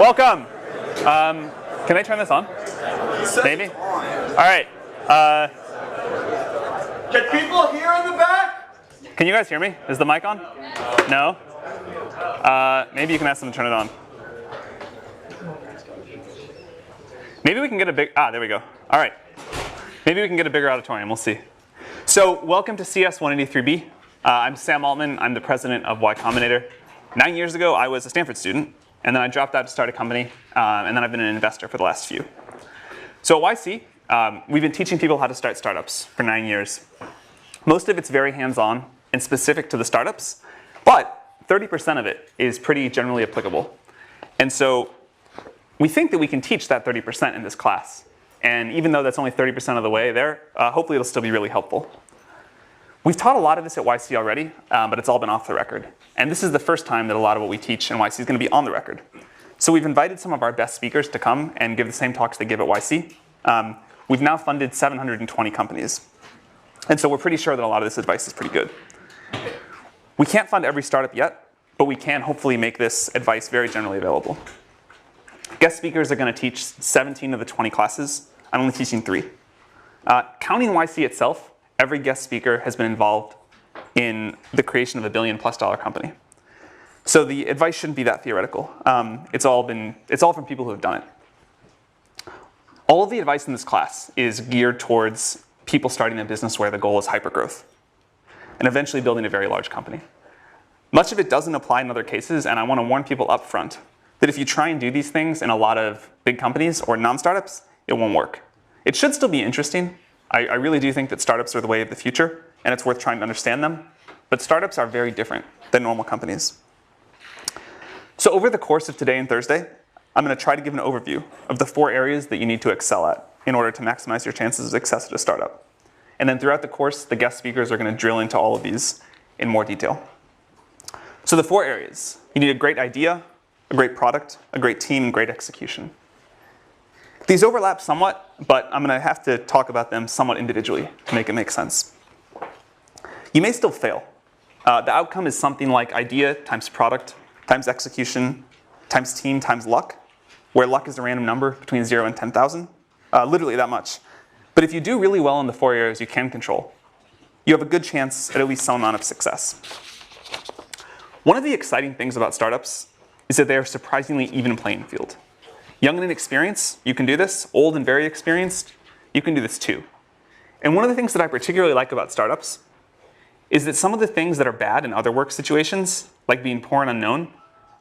Welcome. Can I turn this on? Maybe? All right. Can people hear in the back? Can you guys hear me? Is the mic on? No? Maybe you can ask them to turn it on. Maybe we can get a big, there we go. All right. Maybe we can get a bigger auditorium, we'll see. So welcome to CS 183B. I'm Sam Altman, I'm the president of Y Combinator. 9 years ago, I was a Stanford student, and then I dropped out to start a company, and then I've been an investor for the last few. So at YC, we've been teaching people how to start startups for 9 years. Most of it's very hands-on and specific to the startups, but 30% of it is pretty generally applicable. And so we think that we can teach that 30% in this class. And even though that's only 30% of the way there, hopefully it'll still be really helpful. We've taught a lot of this at YC already, but it's all been off the record. And this is the first time that a lot of what we teach in YC is going to be on the record. So we've invited some of our best speakers to come and give the same talks they give at YC. We've now funded 720 companies. And so we're pretty sure that a lot of this advice is pretty good. We can't fund every startup yet, but we can hopefully make this advice very generally available. Guest speakers are going to teach 17 of the 20 classes. I'm only teaching 3. Counting YC itself, every guest speaker has been involved in the creation of a $1 billion+ company. So the advice shouldn't be that theoretical. It's all from people who have done it. All of the advice in this class is geared towards people starting a business where the goal is hypergrowth and eventually building a very large company. Much of it doesn't apply in other cases, and I want to warn people up front that if you try and do these things in a lot of big companies or non-startups, it won't work. It should still be interesting. I really do think that startups are the way of the future, and it's worth trying to understand them. But startups are very different than normal companies. So over the course of today and Thursday, I'm going to try to give an overview of the 4 areas that you need to excel at in order to maximize your chances of success at a startup. And then throughout the course, the guest speakers are going to drill into all of these in more detail. So the 4 areas. You need a great idea, a great product, a great team, and great execution. These overlap somewhat, but I'm going to have to talk about them somewhat individually to make it make sense. You may still fail. The outcome is something like idea times product times execution times team times luck, where luck is a random number between 0 and 10,000, literally that much. But if you do really well in the 4 areas you can control, you have a good chance at least some amount of success. One of the exciting things about startups is that they are surprisingly even playing field. Young and inexperienced, you can do this. Old and very experienced, you can do this too. And one of the things that I particularly like about startups is that some of the things that are bad in other work situations, like being poor and unknown,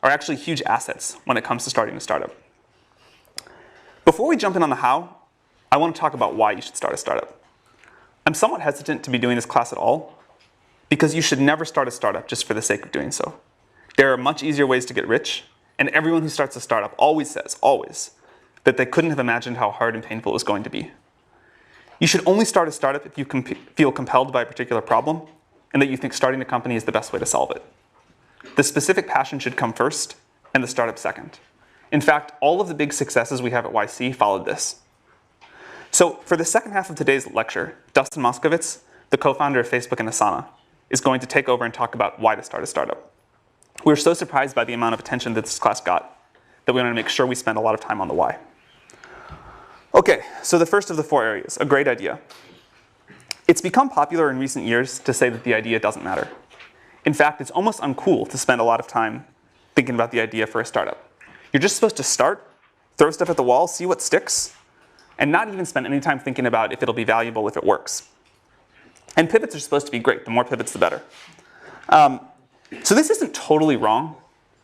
are actually huge assets when it comes to starting a startup. Before we jump in on the how, I want to talk about why you should start a startup. I'm somewhat hesitant to be doing this class at all, because you should never start a startup just for the sake of doing so. There are much easier ways to get rich, and everyone who starts a startup always says, that they couldn't have imagined how hard and painful it was going to be. You should only start a startup if you feel compelled by a particular problem, and that you think starting a company is the best way to solve it. The specific passion should come first, and the startup second. In fact, all of the big successes we have at YC followed this. So for the second half of today's lecture, Dustin Moskovitz, the co-founder of Facebook and Asana, is going to take over and talk about why to start a startup. We were so surprised by the amount of attention that this class got that we wanted to make sure we spend a lot of time on the why. Okay, so the first of the 4 areas, a great idea. It's become popular in recent years to say that the idea doesn't matter. In fact, it's almost uncool to spend a lot of time thinking about the idea for a startup. You're just supposed to start, throw stuff at the wall, see what sticks, and not even spend any time thinking about if it'll be valuable if it works. And pivots are supposed to be great. The more pivots, the better. So this isn't totally wrong.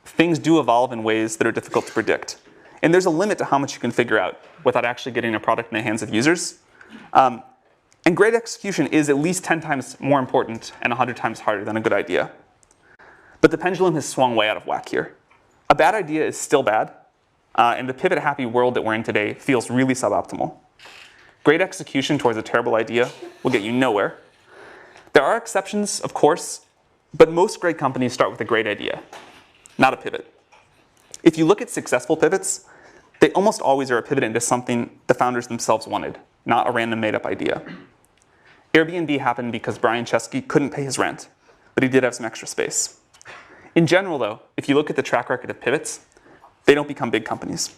Things do evolve in ways that are difficult to predict. And there's a limit to how much you can figure out without actually getting a product in the hands of users. And great execution is at least 10 times more important and 100 times harder than a good idea. But the pendulum has swung way out of whack here. A bad idea is still bad, and the pivot-happy world that we're in today feels really suboptimal. Great execution towards a terrible idea will get you nowhere. There are exceptions, of course, but most great companies start with a great idea, not a pivot. If you look at successful pivots, they almost always are a pivot into something the founders themselves wanted, not a random made-up idea. Airbnb happened because Brian Chesky couldn't pay his rent, but he did have some extra space. In general, though, if you look at the track record of pivots, They don't become big companies.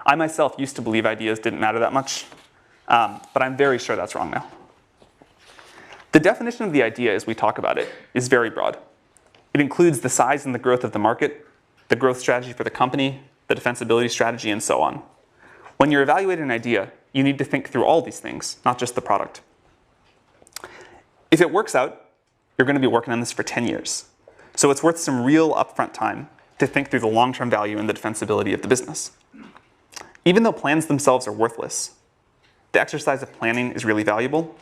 I myself used to believe ideas didn't matter that much, but I'm very sure that's wrong now. The definition of the idea as we talk about it is very broad. It includes the size and the growth of the market, the growth strategy for the company, the defensibility strategy, and so on. When you're evaluating an idea, you need to think through all these things, not just the product. If it works out, you're going to be working on this for 10 years. So it's worth some real upfront time to think through the long-term value and the defensibility of the business. Even though plans themselves are worthless, the exercise of planning is really valuable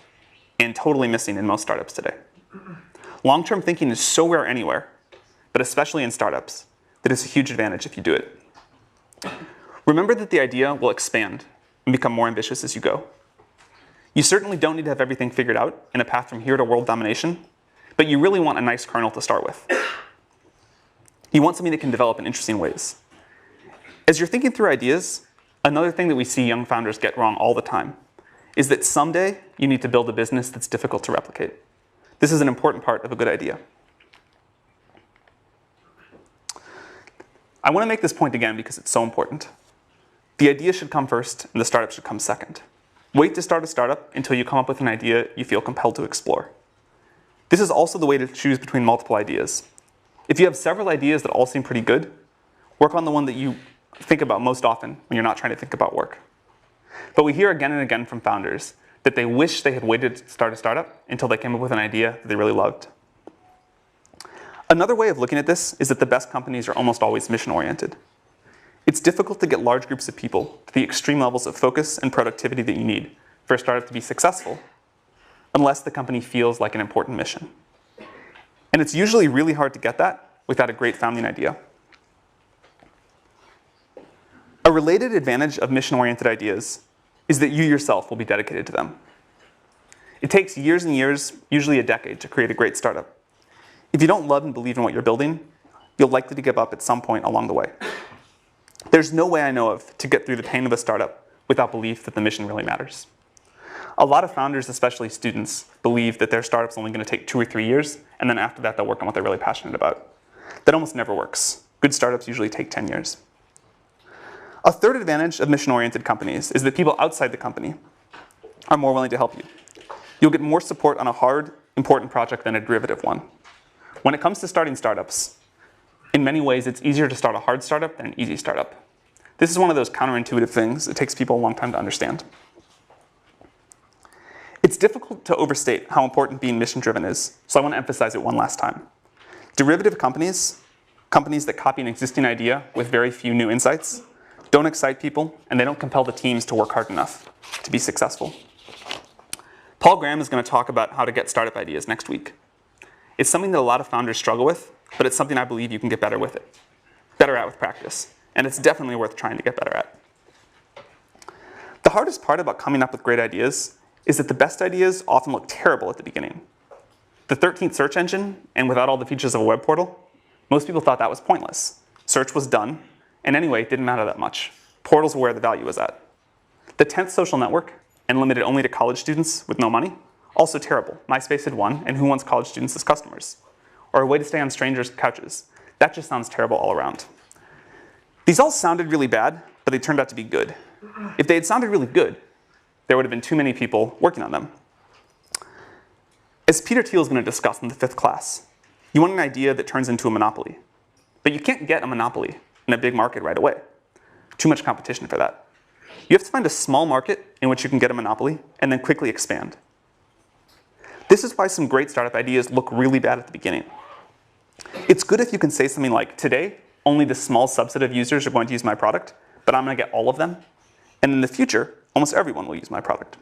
and totally missing in most startups today. Long-term thinking is so rare anywhere, but especially in startups, that it's a huge advantage if you do it. Remember that the idea will expand and become more ambitious as you go. You certainly don't need to have everything figured out in a path from here to world domination, but you really want a nice kernel to start with. You want something that can develop in interesting ways. As you're thinking through ideas, another thing that we see young founders get wrong all the time is that someday you need to build a business that's difficult to replicate. This is an important part of a good idea. I want to make this point again because it's so important. The idea should come first and the startup should come second. Wait to start a startup until you come up with an idea you feel compelled to explore. This is also the way to choose between multiple ideas. If you have several ideas that all seem pretty good, work on the one that you think about most often when you're not trying to think about work. But we hear again and again from founders that they wish they had waited to start a startup until they came up with an idea that they really loved. Another way of looking at this is that the best companies are almost always mission-oriented. It's difficult to get large groups of people to the extreme levels of focus and productivity that you need for a startup to be successful, unless the company feels like an important mission. And it's usually really hard to get that without a great founding idea. A related advantage of mission-oriented ideas is that you yourself will be dedicated to them. It takes years and years, usually a decade, to create a great startup. If you don't love and believe in what you're building, you'll likely to give up at some point along the way. There's no way I know of to get through the pain of a startup without belief that the mission really matters. A lot of founders, especially students, believe that their startup's only going to take 2 or 3 years, and then after that they'll work on what they're really passionate about. That almost never works. Good startups usually take 10 years. A third advantage of mission-oriented companies is that people outside the company are more willing to help you. You'll get more support on a hard, important project than a derivative one. When it comes to starting startups, in many ways it's easier to start a hard startup than an easy startup. This is one of those counterintuitive things it takes people a long time to understand. It's difficult to overstate how important being mission-driven is, so I want to emphasize it one last time. Derivative companies, companies that copy an existing idea with very few new insights, don't excite people, and they don't compel the teams to work hard enough to be successful. Paul Graham is going to talk about how to get startup ideas next week. It's something that a lot of founders struggle with, but it's something I believe you can get better at with practice, and it's definitely worth trying to get better at. The hardest part about coming up with great ideas is that the best ideas often look terrible at the beginning. The 13th search engine, and without all the features of a web portal, most people thought that was pointless. Search was done, and anyway, it didn't matter that much. Portals were where the value was at. The 10th social network, and limited only to college students with no money, also terrible. MySpace had won, and who wants college students as customers? Or a way to stay on strangers' couches. That just sounds terrible all around. These all sounded really bad, but they turned out to be good. If they had sounded really good, there would have been too many people working on them. As Peter Thiel is going to discuss in the 5th class, you want an idea that turns into a monopoly. But you can't get a monopoly in a big market right away. Too much competition for that. You have to find a small market in which you can get a monopoly and then quickly expand. This is why some great startup ideas look really bad at the beginning. It's good if you can say something like, today, only the small subset of users are going to use my product, but I'm going to get all of them. And in the future, almost everyone will use my product.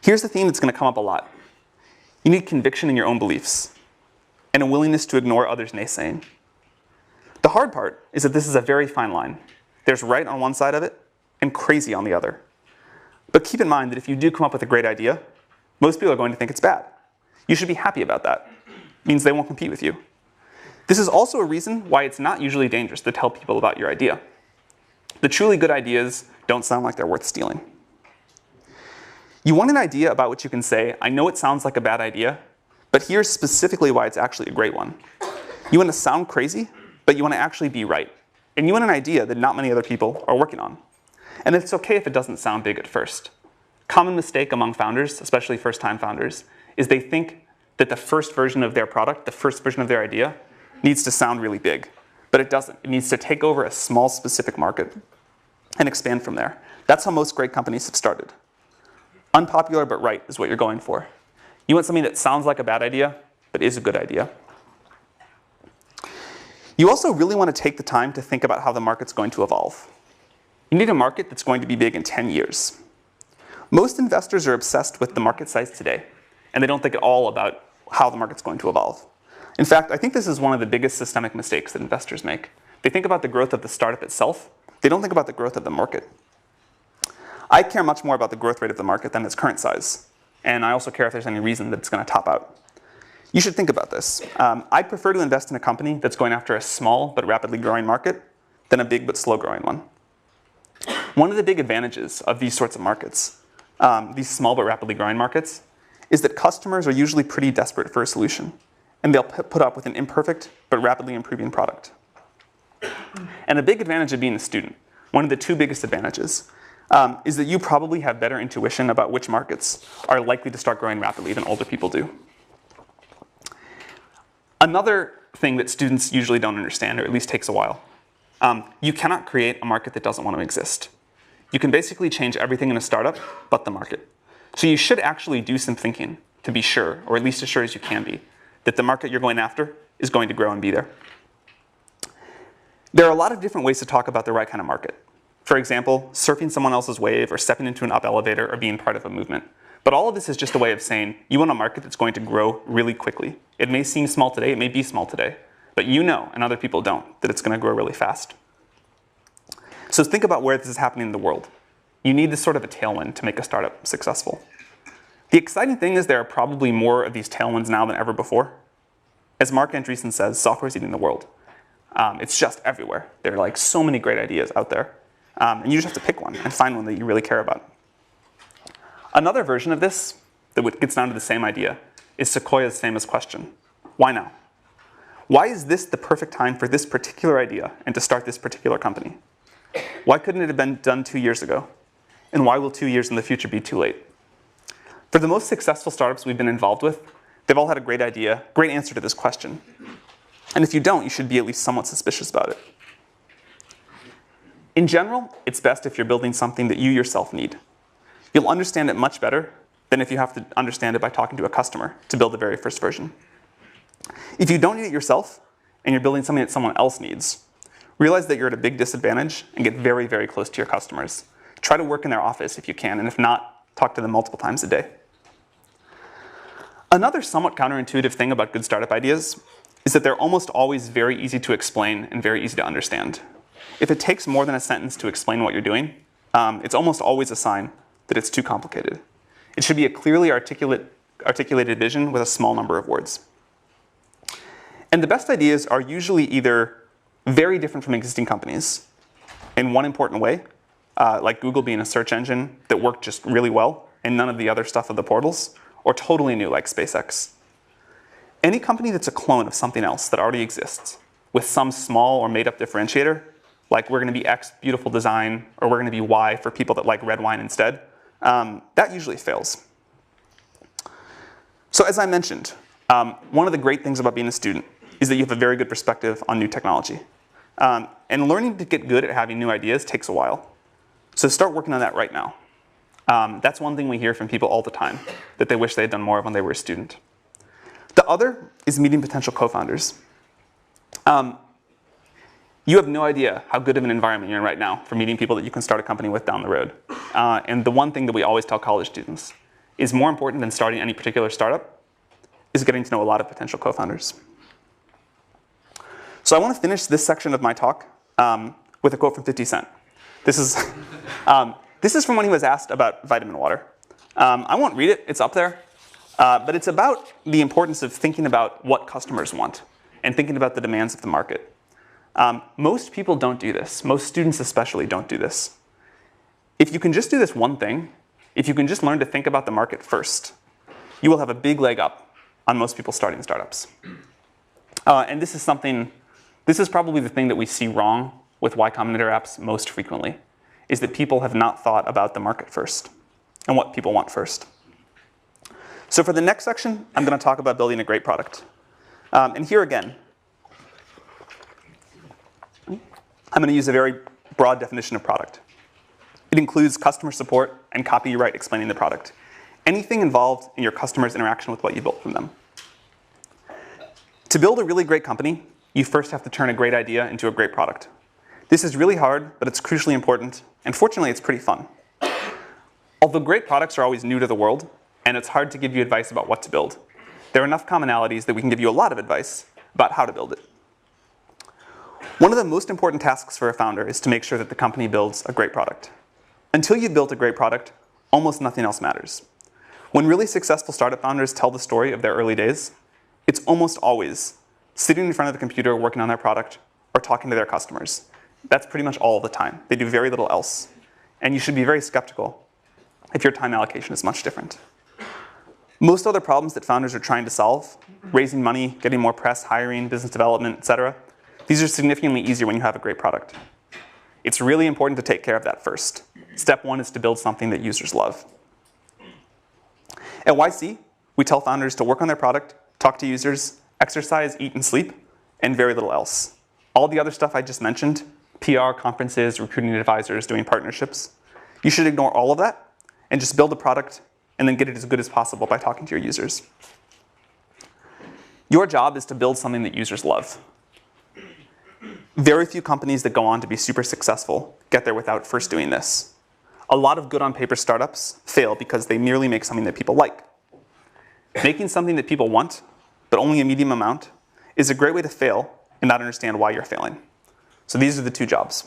Here's the theme that's going to come up a lot. You need conviction in your own beliefs and a willingness to ignore others' naysaying. The hard part is that this is a very fine line. There's right on one side of it and crazy on the other. But keep in mind that if you do come up with a great idea, most people are going to think it's bad. You should be happy about that. It means they won't compete with you. This is also a reason why it's not usually dangerous to tell people about your idea. The truly good ideas don't sound like they're worth stealing. You want an idea about which you can say, I know it sounds like a bad idea, but here's specifically why it's actually a great one. You want to sound crazy, but you want to actually be right. and you want an idea that not many other people are working on. And it's okay if it doesn't sound big at first. Common mistake among founders, especially first-time founders, is they think that the first version of their product, the first version of their idea, needs to sound really big. But it doesn't. It needs to take over a small specific market and expand from there. That's how most great companies have started. Unpopular but right is what you're going for. You want something that sounds like a bad idea, but is a good idea. You also really want to take the time to think about how the market's going to evolve. You need a market that's going to be big in 10 years. Most investors are obsessed with the market size today, and they don't think at all about how the market's going to evolve. In fact, I think this is one of the biggest systemic mistakes that investors make. They think about the growth of the startup itself. They don't think about the growth of the market. I care much more about the growth rate of the market than its current size, and I also care if there's any reason that it's going to top out. You should think about this. I'd prefer to invest in a company that's going after a small but rapidly growing market than a big but slow growing one. One of the big advantages of these sorts of markets, these small but rapidly growing markets, is that customers are usually pretty desperate for a solution, and they'll put up with an imperfect but rapidly improving product. And a big advantage of being a student, one of the two biggest advantages, is that you probably have better intuition about which markets are likely to start growing rapidly than older people do. Another thing that students usually don't understand, or at least takes a while, you cannot create a market that doesn't want to exist. You can basically change everything in a startup but the market. So you should actually do some thinking to be sure, or at least as sure as you can be, that the market you're going after is going to grow and be there. There are a lot of different ways to talk about the right kind of market. For example, surfing someone else's wave, or stepping into an up elevator, or being part of a movement. But all of this is just a way of saying you want a market that's going to grow really quickly. It may seem small today, it may be small today, but you know, and other people don't, that it's going to grow really fast. So think about where this is happening in the world. You need this sort of a tailwind to make a startup successful. The exciting thing is there are probably more of these tailwinds now than ever before. As Mark Andreessen says, software is eating the world. It's just everywhere. There are like so many great ideas out there. And you just have to pick one and find one that you really care about. Another version of this that gets down to the same idea is Sequoia's famous question, why now? Why is this the perfect time for this particular idea and to start this particular company? Why couldn't it have been done 2 years ago? And why will 2 years in the future be too late? For the most successful startups we've been involved with, they've all had a great idea, great answer to this question. And if you don't, you should be at least somewhat suspicious about it. In general, it's best if you're building something that you yourself need. You'll understand it much better than if you have to understand it by talking to a customer to build the very first version. If you don't need it yourself, and you're building something that someone else needs, realize that you're at a big disadvantage and get very, very close to your customers. Try to work in their office if you can, and if not, talk to them multiple times a day. Another somewhat counterintuitive thing about good startup ideas is that they're almost always very easy to explain and very easy to understand. If it takes more than a sentence to explain what you're doing, it's almost always a sign that it's too complicated. It should be a clearly articulated vision with a small number of words. And the best ideas are usually either very different from existing companies in one important way, like Google being a search engine that worked just really well and none of the other stuff of the portals, or totally new like SpaceX. Any company that's a clone of something else that already exists with some small or made up differentiator, like we're going to be X beautiful design, or we're going to be Y for people that like red wine instead, that usually fails. So as I mentioned, one of the great things about being a student is that you have a very good perspective on new technology. And learning to get good at having new ideas takes a while. So start working on that right now. That's one thing we hear from people all the time, that they wish they had done more of when they were a student. The other is meeting potential co-founders. You have no idea how good of an environment you're in right now for meeting people that you can start a company with down the road. And the one thing that we always tell college students is more important than starting any particular startup is getting to know a lot of potential co-founders. So I want to finish this section of my talk with a quote from 50 Cent. This is from when he was asked about vitamin water. I won't read it, it's up there. But it's about the importance of thinking about what customers want and thinking about the demands of the market. Most people don't do this. Most students especially don't do this. If you can just do this one thing, if you can just learn to think about the market first, you will have a big leg up on most people starting startups. And this is probably the thing that we see wrong with Y Combinator apps most frequently is that people have not thought about the market first and what people want first. So for the next section, I'm going to talk about building a great product. And here again, I'm going to use a very broad definition of product. It includes customer support and copyright explaining the product. Anything involved in your customer's interaction with what you built from them. To build a really great company, you first have to turn a great idea into a great product. This is really hard, but it's crucially important, and fortunately, it's pretty fun. Although great products are always new to the world, and it's hard to give you advice about what to build, there are enough commonalities that we can give you a lot of advice about how to build it. One of the most important tasks for a founder is to make sure that the company builds a great product. Until you've built a great product, almost nothing else matters. When really successful startup founders tell the story of their early days, it's almost always sitting in front of the computer working on their product or talking to their customers. That's pretty much all the time. They do very little else. And you should be very skeptical if your time allocation is much different. Most other problems that founders are trying to solve, raising money, getting more press, hiring, business development, etc., these are significantly easier when you have a great product. It's really important to take care of that first. Step one is to build something that users love. At YC, we tell founders to work on their product, talk to users, exercise, eat, and sleep, and very little else. All the other stuff I just mentioned, PR, conferences, recruiting advisors, doing partnerships, you should ignore all of that and just build a product and then get it as good as possible by talking to your users. Your job is to build something that users love. Very few companies that go on to be super successful get there without first doing this. A lot of good on paper startups fail because they merely make something that people like. Making something that people want, but only a medium amount, is a great way to fail and not understand why you're failing. So these are the two jobs.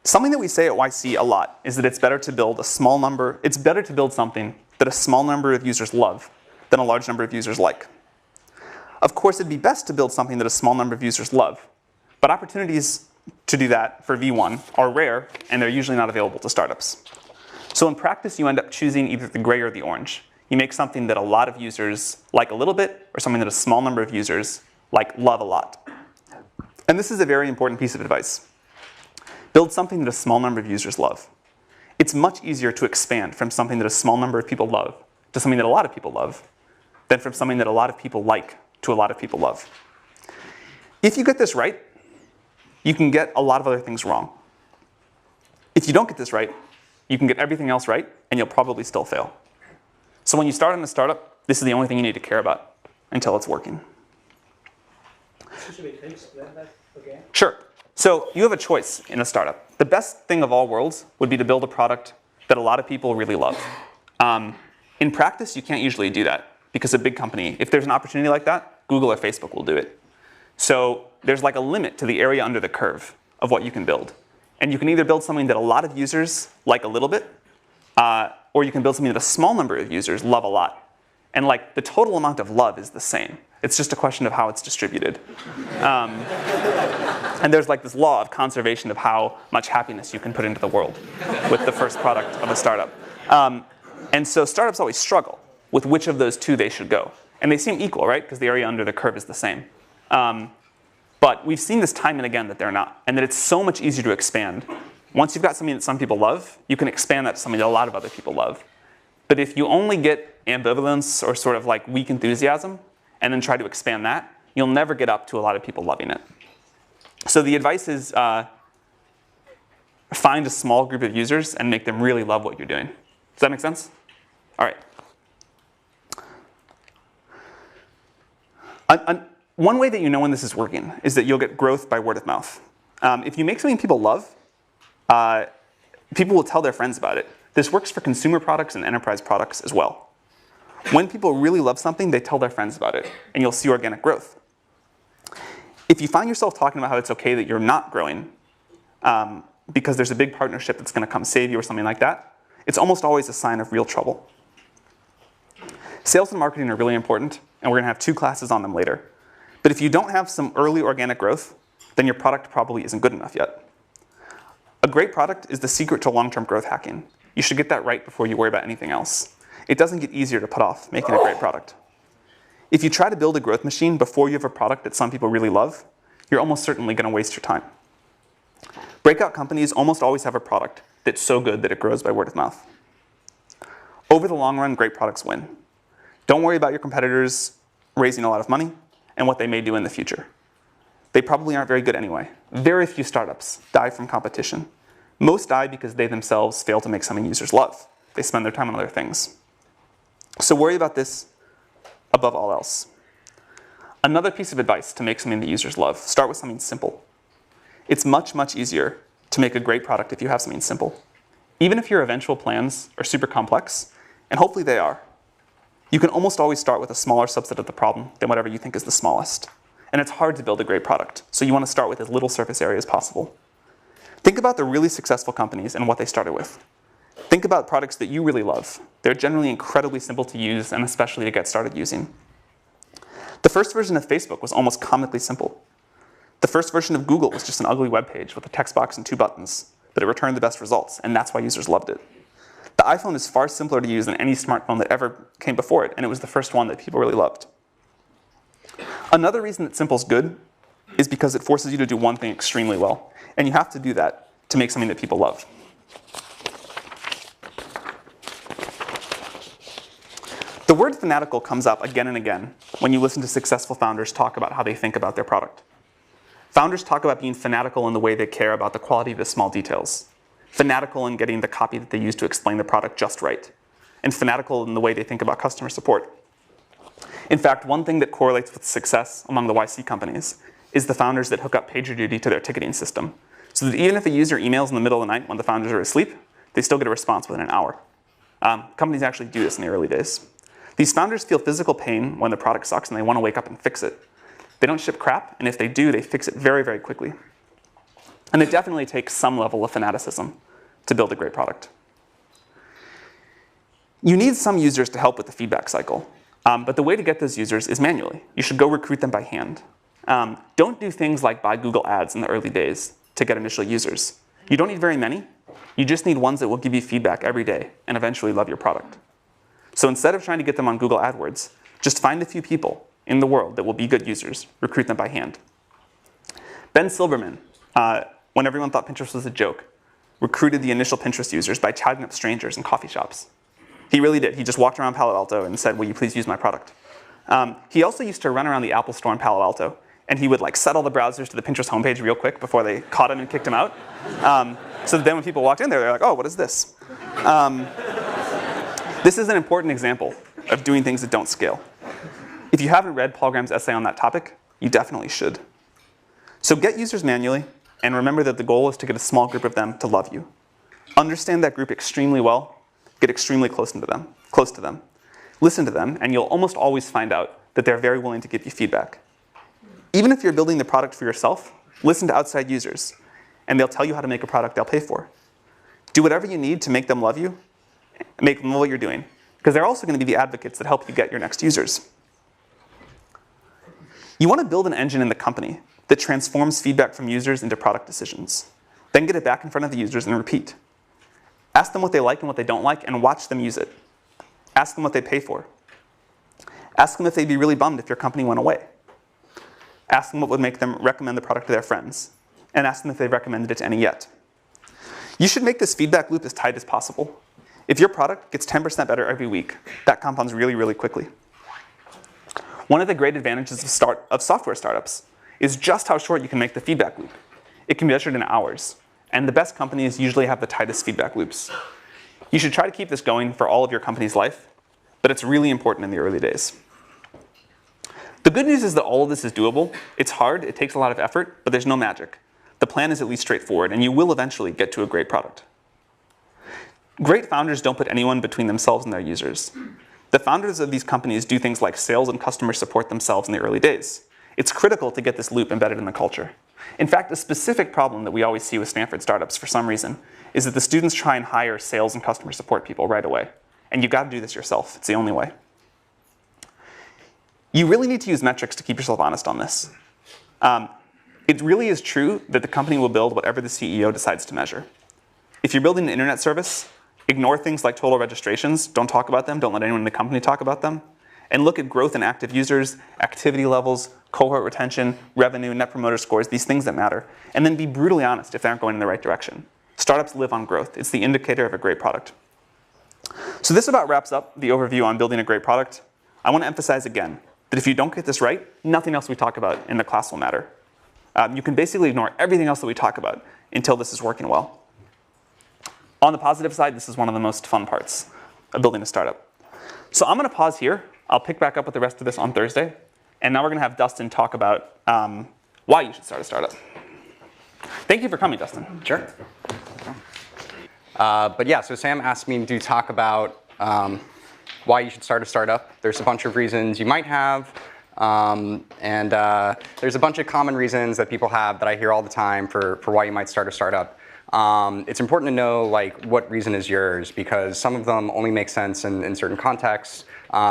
Something that we say at YC a lot is that it's better to build something that a small number of users love than a large number of users like. Of course, it'd be best to build something that a small number of users love, but opportunities to do that for V1 are rare, and they're usually not available to startups. So in practice, you end up choosing either the gray or the orange. You make something that a lot of users like a little bit, or something that a small number of users love a lot. And this is a very important piece of advice. Build something that a small number of users love. It's much easier to expand from something that a small number of people love to something that a lot of people love than from something that a lot of people like to a lot of people love. If you get this right, you can get a lot of other things wrong. If you don't get this right, you can get everything else right, and you'll probably still fail. So when you start in a startup, this is the only thing you need to care about until it's working. Should we explain that again? Sure. So you have a choice in a startup. The best thing of all worlds would be to build a product that a lot of people really love. In practice, you can't usually do that because a big company, if there's an opportunity like that, Google or Facebook will do it. So there's a limit to the area under the curve of what you can build. And you can either build something that a lot of users like a little bit, or you can build something that a small number of users love a lot. And the total amount of love is the same. It's just a question of how it's distributed. And there's this law of conservation of how much happiness you can put into the world with the first product of a startup. And so startups always struggle with which of those two they should go. And they seem equal, right? Because the area under the curve is the same. But we've seen this time and again that they're not, and that it's so much easier to expand. Once you've got something that some people love, you can expand that to something that a lot of other people love. But if you only get ambivalence or sort of weak enthusiasm, and then try to expand that, you'll never get up to a lot of people loving it. So the advice is find a small group of users and make them really love what you're doing. Does that make sense? All right. One way that you know when this is working is that you'll get growth by word of mouth. If you make something people love, people will tell their friends about it. This works for consumer products and enterprise products as well. When people really love something, they tell their friends about it, and you'll see organic growth. If you find yourself talking about how it's okay that you're not growing because there's a big partnership that's going to come save you or something like that, it's almost always a sign of real trouble. Sales and marketing are really important, and we're going to have 2 classes on them later. But if you don't have some early organic growth, then your product probably isn't good enough yet. A great product is the secret to long-term growth hacking. You should get that right before you worry about anything else. It doesn't get easier to put off making a great product. If you try to build a growth machine before you have a product that some people really love, you're almost certainly going to waste your time. Breakout companies almost always have a product that's so good that it grows by word of mouth. Over the long run, great products win. Don't worry about your competitors raising a lot of money and what they may do in the future. They probably aren't very good anyway. Very few startups die from competition. Most die because they themselves fail to make something users love. They spend their time on other things. So worry about this above all else. Another piece of advice to make something that users love, start with something simple. It's much, much easier to make a great product if you have something simple. Even if your eventual plans are super complex, and hopefully they are, you can almost always start with a smaller subset of the problem than whatever you think is the smallest. And it's hard to build a great product, so you want to start with as little surface area as possible. Think about the really successful companies and what they started with. Think about products that you really love. They're generally incredibly simple to use and especially to get started using. The first version of Facebook was almost comically simple. The first version of Google was just an ugly web page with a text box and 2 buttons, but it returned the best results, and that's why users loved it. The iPhone is far simpler to use than any smartphone that ever came before it, and it was the first one that people really loved. Another reason that simple's good is because it forces you to do one thing extremely well, and you have to do that to make something that people love. The word fanatical comes up again and again when you listen to successful founders talk about how they think about their product. Founders talk about being fanatical in the way they care about the quality of the small details, fanatical in getting the copy that they use to explain the product just right, and fanatical in the way they think about customer support. In fact, one thing that correlates with success among the YC companies is the founders that hook up PagerDuty to their ticketing system, so that even if a user emails in the middle of the night when the founders are asleep, they still get a response within an hour. Companies actually do this in the early days. These founders feel physical pain when the product sucks and they want to wake up and fix it. They don't ship crap, and if they do, they fix it very, very quickly. And it definitely takes some level of fanaticism to build a great product. You need some users to help with the feedback cycle. But the way to get those users is manually. You should go recruit them by hand. Don't do things like buy Google Ads in the early days to get initial users. You don't need very many. You just need ones that will give you feedback every day and eventually love your product. So instead of trying to get them on Google AdWords, just find a few people in the world that will be good users, recruit them by hand. Ben Silbermann, when everyone thought Pinterest was a joke, recruited the initial Pinterest users by chatting up strangers in coffee shops. He really did. He just walked around Palo Alto and said, will you please use my product? He also used to run around the Apple store in Palo Alto, and he would set all the browsers to the Pinterest homepage real quick before they caught him and kicked him out. So then when people walked in there, they're like, oh, what is this? This is an important example of doing things that don't scale. If you haven't read Paul Graham's essay on that topic, you definitely should. So get users manually, and remember that the goal is to get a small group of them to love you. Understand that group extremely well, get extremely close to them. Listen to them, and you'll almost always find out that they're very willing to give you feedback. Even if you're building the product for yourself, listen to outside users, and they'll tell you how to make a product they'll pay for. Do whatever you need to make them love you, make them know what you're doing, because they're also going to be the advocates that help you get your next users. You want to build an engine in the company that transforms feedback from users into product decisions. Then get it back in front of the users and repeat. Ask them what they like and what they don't like, and watch them use it. Ask them what they pay for. Ask them if they'd be really bummed if your company went away. Ask them what would make them recommend the product to their friends. And ask them if they've recommended it to any yet. You should make this feedback loop as tight as possible. If your product gets 10% better every week, that compounds really, really quickly. One of the great advantages of software startups is just how short you can make the feedback loop. It can be measured in hours. And the best companies usually have the tightest feedback loops. You should try to keep this going for all of your company's life, but it's really important in the early days. The good news is that all of this is doable. It's hard, it takes a lot of effort, but there's no magic. The plan is at least straightforward, and you will eventually get to a great product. Great founders don't put anyone between themselves and their users. The founders of these companies do things like sales and customer support themselves in the early days. It's critical to get this loop embedded in the culture. In fact, a specific problem that we always see with Stanford startups for some reason is that the students try and hire sales and customer support people right away. And you've got to do this yourself. It's the only way. You really need to use metrics to keep yourself honest on this. It really is true that the company will build whatever the CEO decides to measure. If you're building an internet service, ignore things like total registrations. Don't talk about them. Don't let anyone in the company talk about them. And look at growth in active users, activity levels, cohort retention, revenue, net promoter scores, these things that matter. And then be brutally honest if they aren't going in the right direction. Startups live on growth. It's the indicator of a great product. So this about wraps up the overview on building a great product. I want to emphasize again that if you don't get this right, nothing else we talk about in the class will matter. You can basically ignore everything else that we talk about until this is working well. On the positive side, this is one of the most fun parts of building a startup. So I'm going to pause here. I'll pick back up with the rest of this on Thursday. And now we're going to have Dustin talk about why you should start a startup. Thank you for coming, Dustin. Sure. But yeah, so Sam asked me to talk about why you should start a startup. There's a bunch of reasons you might have. And there's a bunch of common reasons that people have that I hear all the time for why you might start a startup. It's important to know like what reason is yours, because some of them only make sense in certain contexts.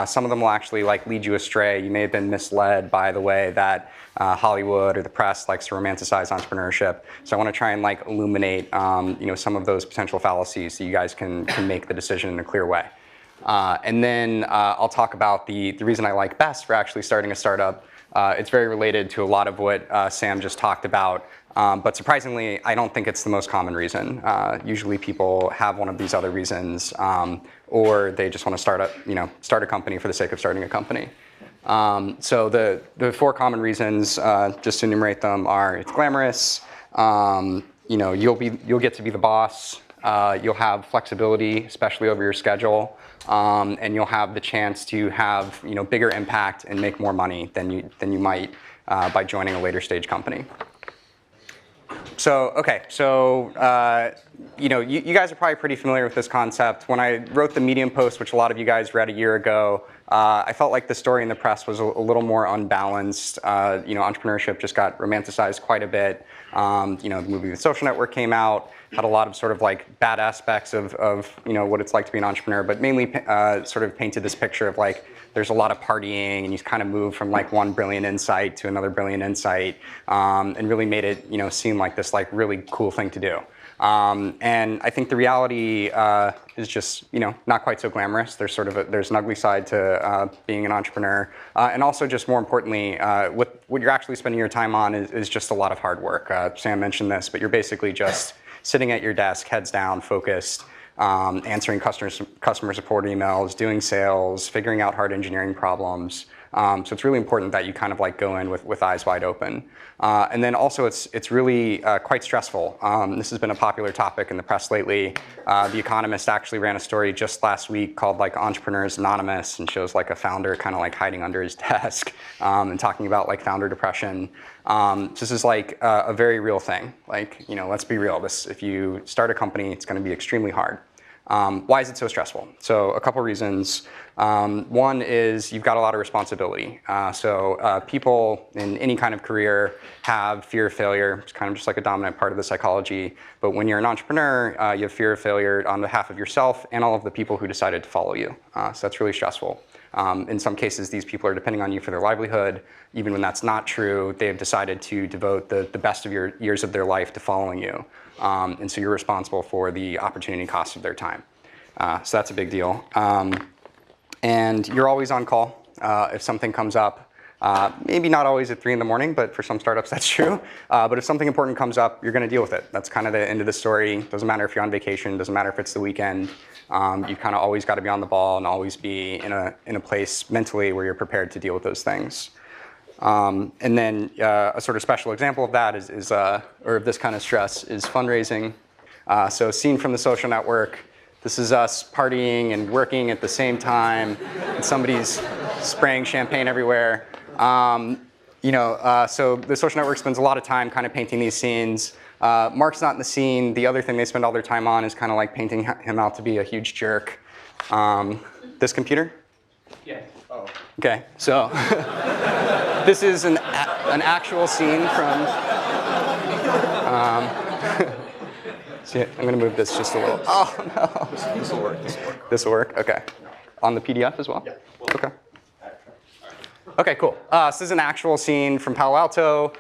Some of them will actually like lead you astray. You may have been misled by the way that Hollywood or the press likes to romanticize entrepreneurship. So I want to try and like illuminate some of those potential fallacies so you guys can make the decision in a clear way. And then I'll talk about the reason I like best for actually starting a startup. It's very related to a lot of what Sam just talked about. But surprisingly, I don't think it's the most common reason. Usually people have one of these other reasons, or they just want to start a company for the sake of starting a company. So the four common reasons, just to enumerate them, are it's glamorous, you'll get to be the boss, you'll have flexibility, especially over your schedule, and you'll have the chance to have bigger impact and make more money than you might by joining a later stage company. So, okay, you guys are probably pretty familiar with this concept. When I wrote the Medium post, which a lot of you guys read a year ago, I felt like the story in the press was a little more unbalanced. Entrepreneurship just got romanticized quite a bit. The movie The Social Network came out, had a lot of sort of like bad aspects of what it's like to be an entrepreneur, but mainly sort of painted this picture of like there's a lot of partying and you kind of move from like one brilliant insight to another brilliant insight, and really made it seem like this like really cool thing to do. And I think the reality is just not quite so glamorous. There's an ugly side to being an entrepreneur, and also just more importantly, what you're actually spending your time on is just a lot of hard work. Sam mentioned this, but you're basically just sitting at your desk, heads down, focused, answering customer support emails, doing sales, figuring out hard engineering problems. So it's really important that you kind of like go in with eyes wide open. And then also it's really quite stressful. This has been a popular topic in the press lately. The Economist actually ran a story just last week called like Entrepreneurs Anonymous, and shows like a founder kind of like hiding under his desk and talking about like founder depression. This is like a very real thing. Like, let's be real. If you start a company, it's going to be extremely hard. Why is it so stressful? So a couple reasons. One is you've got a lot of responsibility. People in any kind of career have fear of failure. It's kind of just like a dominant part of the psychology. But when you're an entrepreneur, you have fear of failure on behalf of yourself and all of the people who decided to follow you. So that's really stressful. In some cases, these people are depending on you for their livelihood. Even when that's not true, they have decided to devote the best of your years of their life to following you. And so you're responsible for the opportunity cost of their time. So that's a big deal. And you're always on call if something comes up. Maybe not always at 3 in the morning, but for some startups that's true. But if something important comes up, you're going to deal with it. That's kind of the end of the story. Doesn't matter if you're on vacation. Doesn't matter if it's the weekend. You've kind of always got to be on the ball and always be in a place mentally where you're prepared to deal with those things. And then a sort of special example of that or of this kind of stress is fundraising. So seen from The Social Network, this is us partying and working at the same time, and somebody's spraying champagne everywhere. So The Social Network spends a lot of time kind of painting these scenes. Mark's not in the scene. The other thing they spend all their time on is kind of like painting him out to be a huge jerk. This computer? Yeah. Oh. Okay, so this is an actual scene from. See, I'm going to move this just a little. Oh no. This will work. This will work. Okay. On the PDF as well. Yeah. Okay. Okay, cool. This is an actual scene from Palo Alto.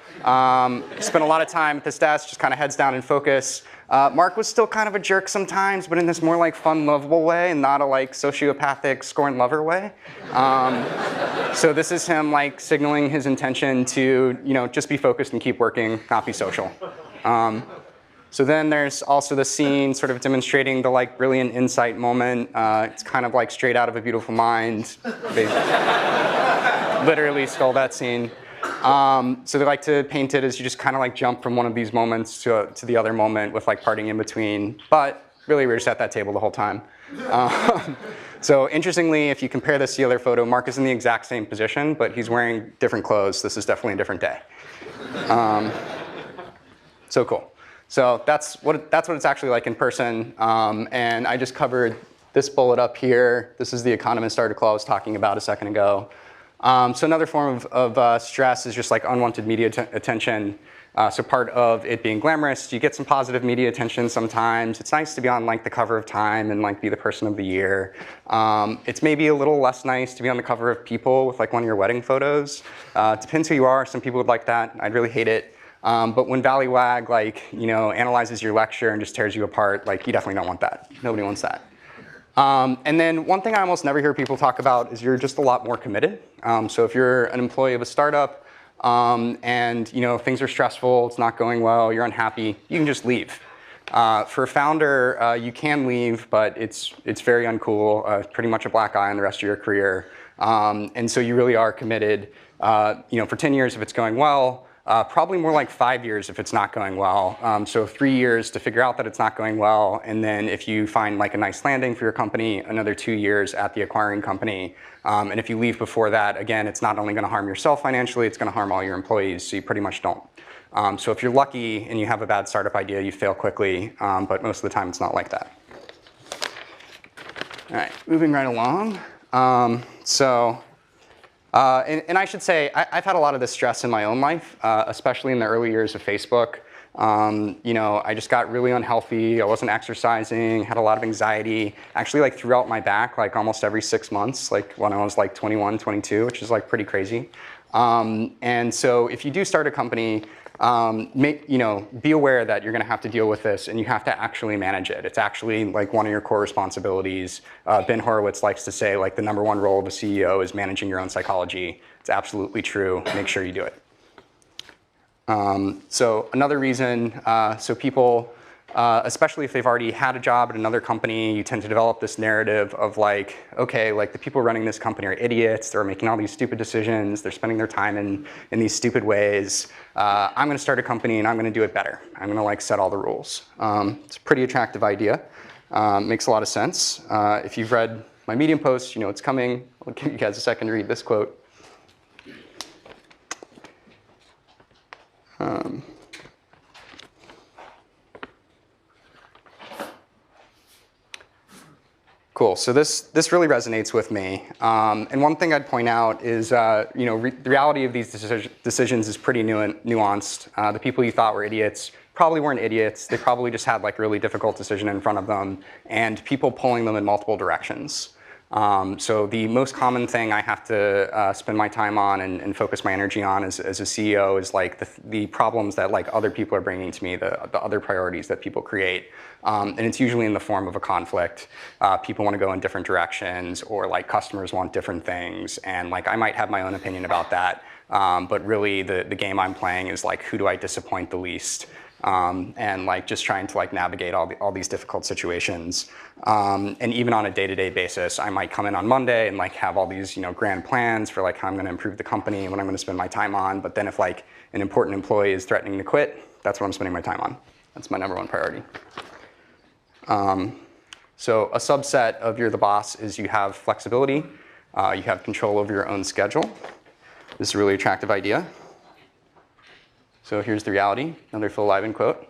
Spent a lot of time at this desk, just kind of heads down and focus. Mark was still kind of a jerk sometimes, but in this more like fun, lovable way, and not a like sociopathic scorn lover way. So this is him like signaling his intention to just be focused and keep working, not be social. So then there's also the scene sort of demonstrating the like brilliant insight moment. It's kind of like straight out of A Beautiful Mind. They literally stole that scene. So they like to paint it as you just kind of like jump from one of these moments to the other moment with like parting in between. But really, we were just at that table the whole time. So interestingly, if you compare this to the other photo, Mark is in the exact same position, but he's wearing different clothes. This is definitely a different day. So cool. So that's what it's actually like in person. And I just covered this bullet up here. This is the Economist article I was talking about a second ago. So another form of stress is just like unwanted media attention. So part of it being glamorous, you get some positive media attention sometimes. It's nice to be on like the cover of Time and like be the person of the year. It's maybe a little less nice to be on the cover of People with like one of your wedding photos. It depends who you are. Some people would like that. I'd really hate it. But when Valleywag analyzes your lecture and just tears you apart, like you definitely don't want that. Nobody wants that. And then one thing I almost never hear people talk about is you're just a lot more committed. So if you're an employee of a startup and things are stressful, it's not going well, you're unhappy, you can just leave. For a founder, you can leave, but it's very uncool, pretty much a black eye on the rest of your career. And so you really are committed. For 10 years if it's going well, probably more like 5 years if it's not going well. So 3 years to figure out that it's not going well, and then if you find like a nice landing for your company, another 2 years at the acquiring company. And if you leave before that, again, it's not only going to harm yourself financially, it's going to harm all your employees, so you pretty much don't. So if you're lucky and you have a bad startup idea, you fail quickly, but most of the time it's not like that. All right, moving right along. And I should say, I've had a lot of this stress in my own life, especially in the early years of Facebook. I just got really unhealthy. I wasn't exercising, had a lot of anxiety, actually like throughout my back, like almost every 6 months, like when I was like 21, 22, which is like pretty crazy. And so if you do start a company, be aware that you're going to have to deal with this and you have to actually manage it. It's actually like one of your core responsibilities. Ben Horowitz likes to say like the #1 role of a CEO is managing your own psychology. It's absolutely true. Make sure you do it. So another reason, so people, especially if they've already had a job at another company, you tend to develop this narrative of like, okay, like the people running this company are idiots. They're making all these stupid decisions. They're spending their time in these stupid ways. I'm going to start a company and I'm going to do it better. I'm going to like set all the rules. It's a pretty attractive idea. Makes a lot of sense. If you've read my Medium post, you know it's coming. I'll give you guys a second to read this quote. Cool. So this really resonates with me. And one thing I'd point out is, the reality of these decisions is pretty nuanced. The people you thought were idiots probably weren't idiots. They probably just had like a really difficult decision in front of them, and people pulling them in multiple directions. So the most common thing I have to spend my time on and focus my energy on as a CEO is like the problems that like other people are bringing to me, the other priorities that people create. And it's usually in the form of a conflict. People want to go in different directions, or like customers want different things. And like I might have my own opinion about that. But really the game I'm playing is like, who do I disappoint the least? And like just trying to like navigate all these difficult situations. And even on a day-to-day basis, I might come in on Monday and like have all these grand plans for like how I'm going to improve the company and what I'm going to spend my time on. But then if like an important employee is threatening to quit, that's what I'm spending my time on. That's my #1 priority. So a subset of you're the boss is you have flexibility. You have control over your own schedule. This is a really attractive idea. So here's the reality, another Phil Liven quote.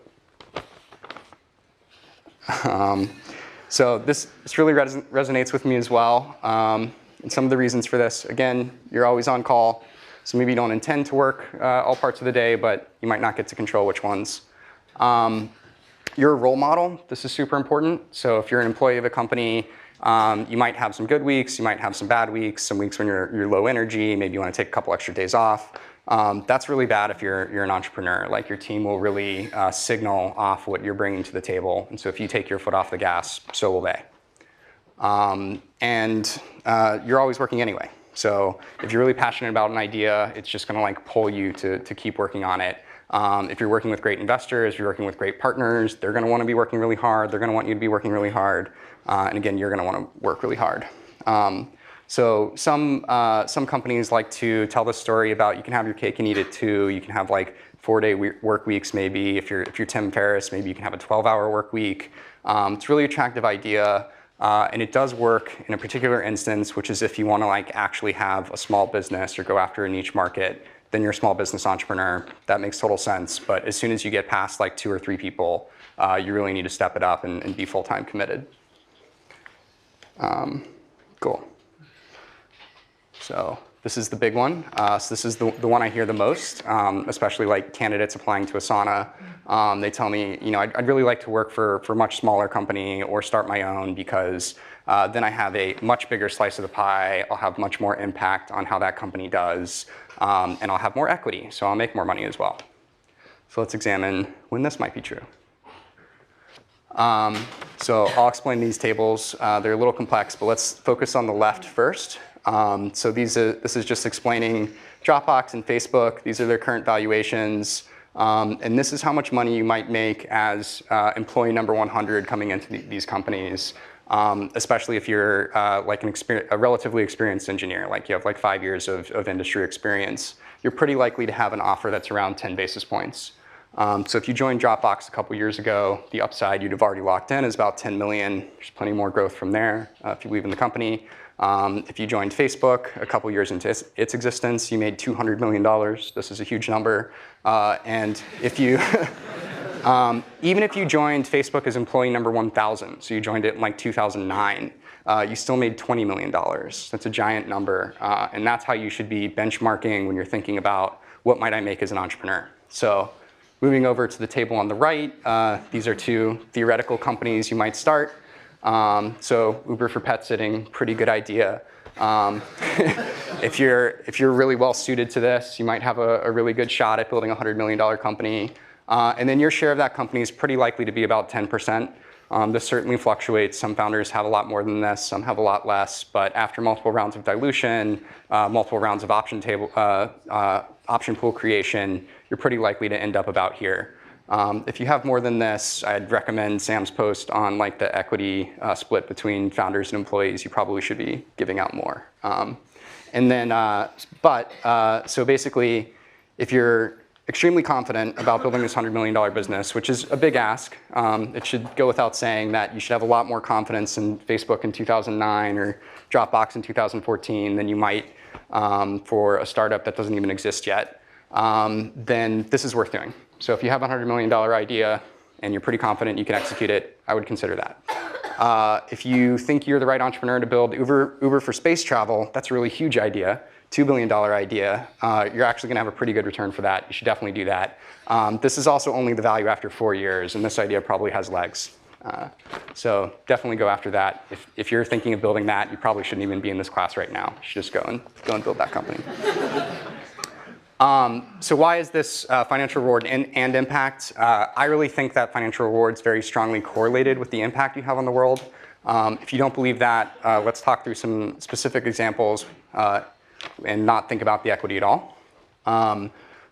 So this really resonates with me as well. And some of the reasons for this, again, you're always on call. So maybe you don't intend to work all parts of the day, but you might not get to control which ones. You're a role model. This is super important. So if you're an employee of a company, You might have some good weeks, you might have some bad weeks, some weeks when you're low energy, maybe you want to take a couple extra days off. That's really bad if you're an entrepreneur. Like your team will really signal off what you're bringing to the table. And so if you take your foot off the gas, so will they. You're always working anyway. So if you're really passionate about an idea, it's just going to like pull you to keep working on it. If you're working with great investors, if you're working with great partners, they're going to want to be working really hard. They're going to want you to be working really hard. And again, you're going to want to work really hard. So some companies like to tell the story about you can have your cake and eat it too. You can have like 4-day work weeks maybe. If you're Tim Ferriss, maybe you can have a 12-hour work week. It's a really attractive idea. And it does work in a particular instance, which is if you want to like actually have a small business or go after a niche market, then you're a small business entrepreneur. That makes total sense. But as soon as you get past like 2 or 3 people, you really need to step it up and be full-time committed. Cool. So this is the big one. So this is the one I hear the most, especially like candidates applying to Asana. They tell me, I'd really like to work for a much smaller company or start my own because then I have a much bigger slice of the pie. I'll have much more impact on how that company does, and I'll have more equity, so I'll make more money as well. So let's examine when this might be true. So I'll explain these tables. They're a little complex, but let's focus on the left first. So this is just explaining Dropbox and Facebook. These are their current valuations. And this is how much money you might make as employee number 100 coming into these companies, especially if you're like a relatively experienced engineer, like you have like 5 years of industry experience. You're pretty likely to have an offer that's around 10 basis points. So if you joined Dropbox a couple years ago, the upside you'd have already locked in is about 10 million. There's plenty more growth from there if you believe in the company. If you joined Facebook a couple years into its existence, you made $200 million. This is a huge number. And if you, even if you joined Facebook as employee number 1,000, so you joined it in like 2009, you still made $20 million. That's a giant number. And that's how you should be benchmarking when you're thinking about what might I make as an entrepreneur. So moving over to the table on the right, these are 2 theoretical companies you might start. So Uber for pet sitting, pretty good idea. If you're really well suited to this, you might have a really good shot at building a $100 million company. And then your share of that company is pretty likely to be about 10%. This certainly fluctuates. Some founders have a lot more than this, some have a lot less. But after multiple rounds of dilution, multiple rounds of option pool creation, you're pretty likely to end up about here. If you have more than this, I'd recommend Sam's post on like the equity split between founders and employees. You probably should be giving out more. So basically, if you're extremely confident about building this $100 million business, which is a big ask, it should go without saying that you should have a lot more confidence in Facebook in 2009 or Dropbox in 2014 than you might for a startup that doesn't even exist yet. Then this is worth doing. So if you have a $100 million idea and you're pretty confident you can execute it, I would consider that. If you think you're the right entrepreneur to build Uber for space travel, that's a really huge idea, $2 billion idea. You're actually going to have a pretty good return for that. You should definitely do that. This is also only the value after 4 years, and this idea probably has legs. So definitely go after that. If you're thinking of building that, you probably shouldn't even be in this class right now. You should just go and build that company. So why is this financial reward and impact? I really think that financial reward is very strongly correlated with the impact you have on the world. If you don't believe that, let's talk through some specific examples and not think about the equity at all.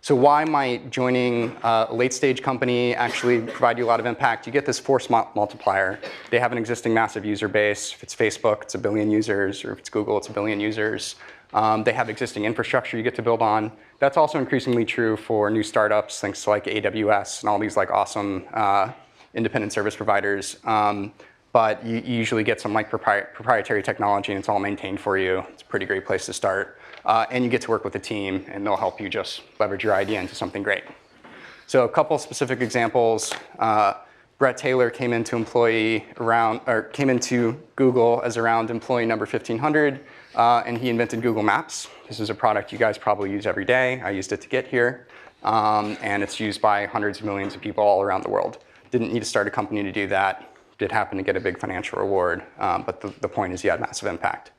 So why might joining a late-stage company actually provide you a lot of impact? You get this force multiplier. They have an existing massive user base. If it's Facebook, it's 1 billion users, or if it's Google, it's 1 billion users. They have existing infrastructure you get to build on. That's also increasingly true for new startups, thanks to like AWS and all these like awesome independent service providers. But you usually get some like proprietary technology and it's all maintained for you. It's a pretty great place to start. And you get to work with a team and they'll help you just leverage your idea into something great. So a couple specific examples. Brett Taylor came into Google as around employee number 1,500, and he invented Google Maps. This is a product you guys probably use every day. I used it to get here, and it's used by hundreds of millions of people all around the world. Didn't need to start a company to do that. did happen to get a big financial reward, but the point is you had massive impact.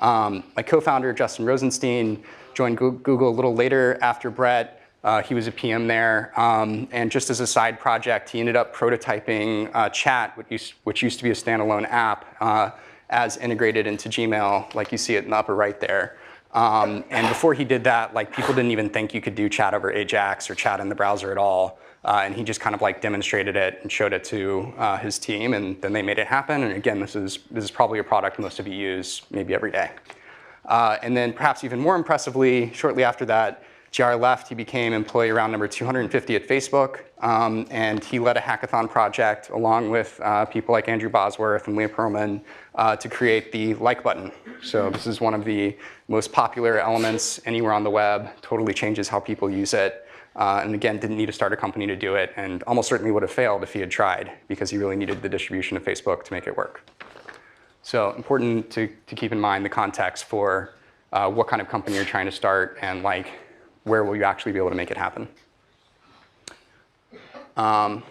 My co-founder, Justin Rosenstein, joined Google a little later after Brett. He was a PM there, and just as a side project, he ended up prototyping Chat, which used to be a standalone app, as integrated into Gmail, like you see it in the upper right there. And before he did that, like, people didn't even think you could do chat over Ajax or chat in the browser at all. And he just kind of like demonstrated it and showed it to his team, and then they made it happen. And again, this is probably a product most of you use maybe every day. And then perhaps even more impressively, shortly after that, JR left. He became employee round number 250 at Facebook, and he led a hackathon project along with people like Andrew Bosworth and Leah Pearlman to create the like button. So this is one of the most popular elements anywhere on the web, totally changes how people use it. And again, didn't need to start a company to do it, and almost certainly would have failed if he had tried, because he really needed the distribution of Facebook to make it work. So important to keep in mind the context for what kind of company you're trying to start, and like, where will you actually be able to make it happen. So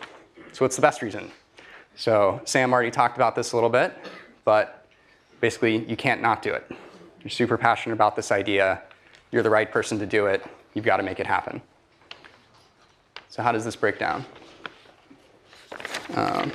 what's the best reason? So Sam already talked about this a little bit, but basically you can't not do it. You're super passionate about this idea. You're the right person to do it. You've got to make it happen. So how does this break down? So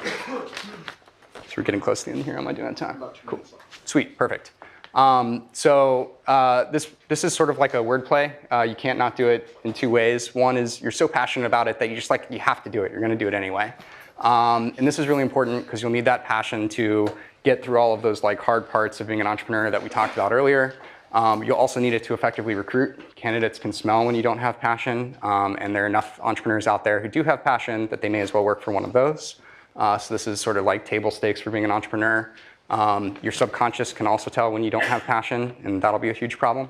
we're getting close to the end here. Am I doing on time? Cool. Sweet, perfect. This is sort of like a wordplay. You can't not do it in two ways. One is you're so passionate about it that you have to do it. You're going to do it anyway. And this is really important because you'll need that passion to get through all of those like hard parts of being an entrepreneur that we talked about earlier. You'll also need it to effectively recruit. Candidates can smell when you don't have passion, and there are enough entrepreneurs out there who do have passion that they may as well work for one of those. So this is sort of like table stakes for being an entrepreneur. Your subconscious can also tell when you don't have passion, and that'll be a huge problem.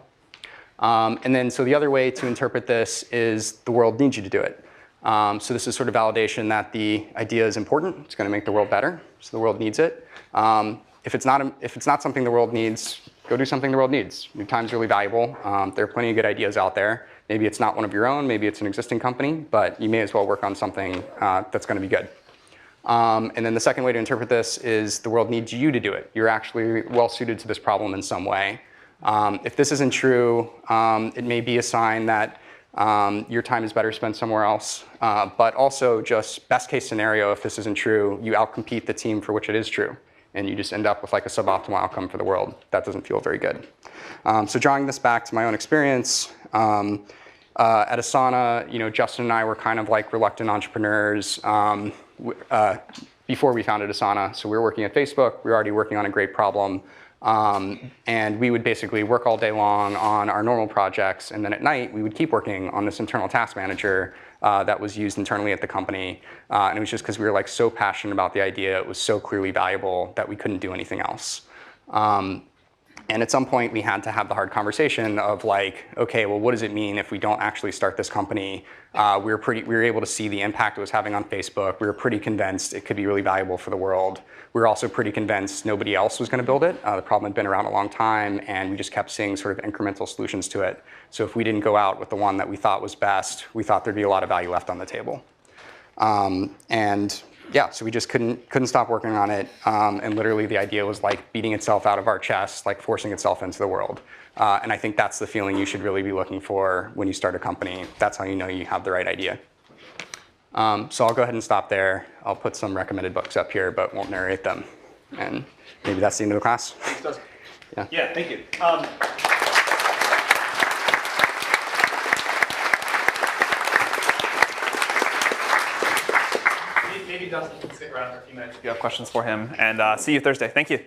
And then, so the other way to interpret this is the world needs you to do it. So this is sort of validation that the idea is important. It's going to make the world better, so the world needs it. If it's not something the world needs, go do something the world needs. Your time's really valuable. There are plenty of good ideas out there. Maybe it's not one of your own, maybe it's an existing company, but you may as well work on something that's going to be good. And then the second way to interpret this is the world needs you to do it. You're actually well suited to this problem in some way. If this isn't true, it may be a sign that your time is better spent somewhere else. But also, just best case scenario, if this isn't true, you outcompete the team for which it is true, and you just end up with like a suboptimal outcome for the world. That doesn't feel very good. So drawing this back to my own experience, at Asana, Justin and I were kind of like reluctant entrepreneurs before we founded Asana. So we were working at Facebook. We were already working on a great problem. And we would basically work all day long on our normal projects. And then at night, we would keep working on this internal task manager that was used internally at the company. And it was just because we were like so passionate about the idea. It was so clearly valuable that we couldn't do anything else. And at some point, we had to have the hard conversation of like, okay, well, what does it mean if we don't actually start this company? We were able to see the impact it was having on Facebook. We were pretty convinced it could be really valuable for the world. We were also pretty convinced nobody else was going to build it. The problem had been around a long time, and we just kept seeing sort of incremental solutions to it. So if we didn't go out with the one that we thought was best, we thought there'd be a lot of value left on the table. And yeah, so we just couldn't stop working on it. And literally the idea was like beating itself out of our chest, like forcing itself into the world. And I think that's the feeling you should really be looking for when you start a company. That's how you know you have the right idea. So I'll go ahead and stop there. I'll put some recommended books up here, but won't narrate them. And maybe that's the end of the class. Yeah, thank you. Maybe Dustin can stick around for a few minutes if you have questions for him. And see you Thursday. Thank you.